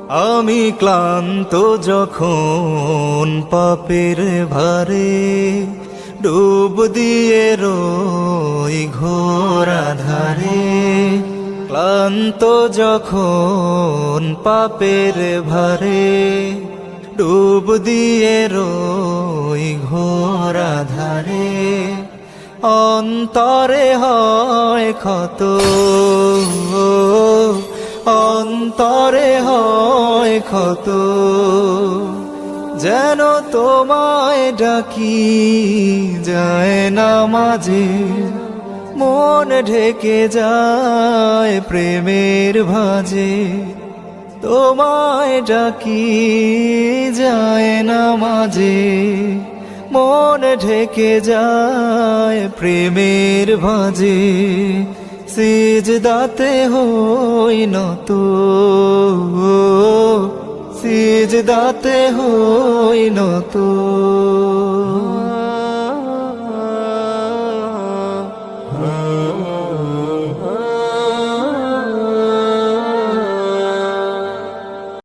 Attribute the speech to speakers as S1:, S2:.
S1: আমি ক্লান্ত যখন পাপের ভারে ডুব দিয়ে রই ঘোর আধারে, ক্লান্ত যখন পাপের ভারে ডুব দিয়ে রই ঘোর আধারে, অন্তরে হয় ক্ষত, অন্তরে হয় ক্ষত, যেন তোমায় ডাকি যায় না মাঝে, মন ঢেকে যায় প্রেমের ভাঁজে, তোমায় ডাকি যায় না মাঝে, মন ঢেকে যায় প্রেমের ভাঁজে, সিজদাতে হই নত, সিজদাতে হই নত।